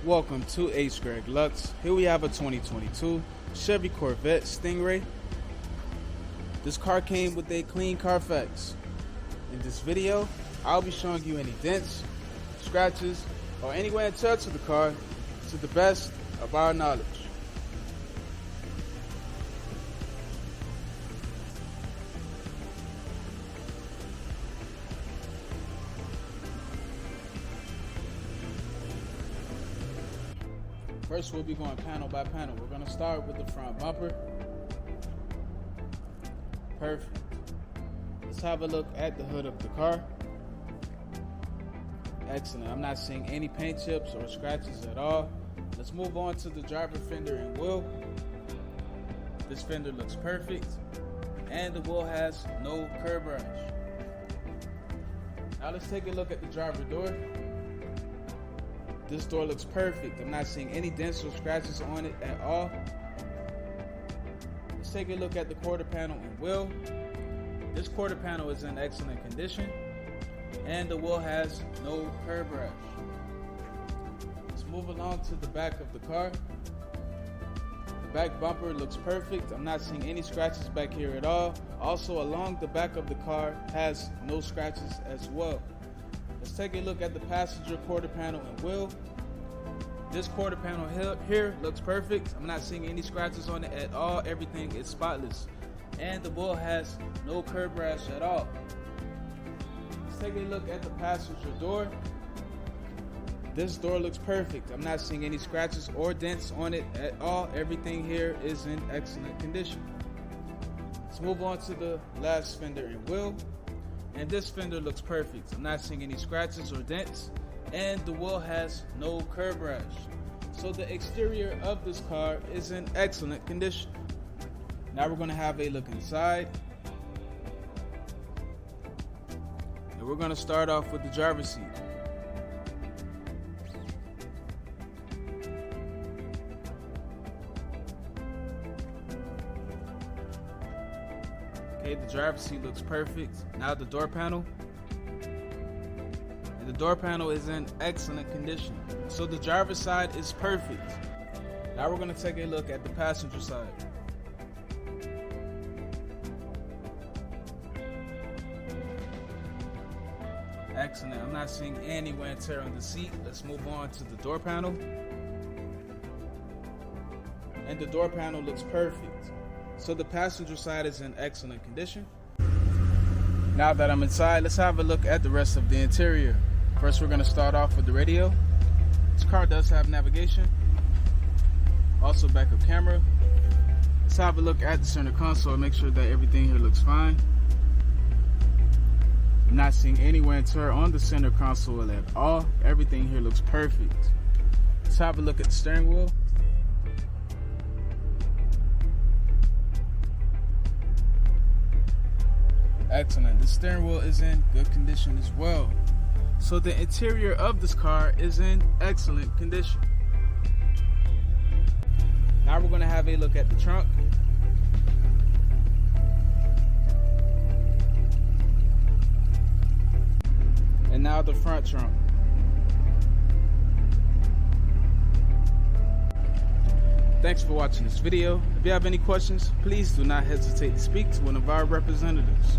Welcome to hgreglux. Here we have a 2022 Chevy Corvette Stingray. This car came with a clean Carfax. In this video, I'll be showing you any dents, scratches, or any wear and tear to the car to the best of our knowledge. First, we'll be going panel by panel. We're going to start with the front bumper. Perfect. Let's have a look at the hood of the car. Excellent. I'm not seeing any paint chips or scratches at all. Let's move on to the driver fender and wheel. This fender looks perfect, and the wheel has no curb rash. Now let's take a look at the driver door. This door looks perfect. I'm not seeing any dents or scratches on it at all. Let's take a look at the quarter panel and wheel. This quarter panel is in excellent condition, and the wheel has no curb rash. Let's move along to the back of the car. The back bumper looks perfect. I'm not seeing any scratches back here at all. Also, along the back of the car has no scratches as well. Let's take a look at the passenger quarter panel and wheel. This quarter panel here looks perfect. I'm not seeing any scratches on it at all. Everything is spotless. And the wheel has no curb rash at all. Let's take a look at the passenger door. This door looks perfect. I'm not seeing any scratches or dents on it at all. Everything here is in excellent condition. Let's move on to the last fender and wheel. And this fender looks perfect. I'm not seeing any scratches or dents, and the wheel has no curb rash. So the exterior of this car is in excellent condition. Now we're going to have a look inside. And we're going to start off with the driver's seat. Okay, the driver's seat looks perfect. Now the door panel. And the door panel is in excellent condition. So the driver's side is perfect. Now we're going to take a look at the passenger side. Excellent. I'm not seeing any wear and tear on the seat. Let's move on to the door panel. And the door panel looks perfect. So the passenger side is in excellent condition. Now that I'm inside, let's have a look at the rest of the interior. First, we're going to start off with the radio. This car does have navigation, also backup camera. Let's have a look at the center console, make sure that everything here looks fine. I'm not seeing any wear and tear on the center console at all. Everything here looks perfect. Let's have a look at the steering wheel. Excellent. The steering wheel is in good condition as well. So the interior of this car is in excellent condition. Now we're going to have a look at the trunk. And now the front trunk. Thanks for watching this video. If you have any questions, please do not hesitate to speak to one of our representatives.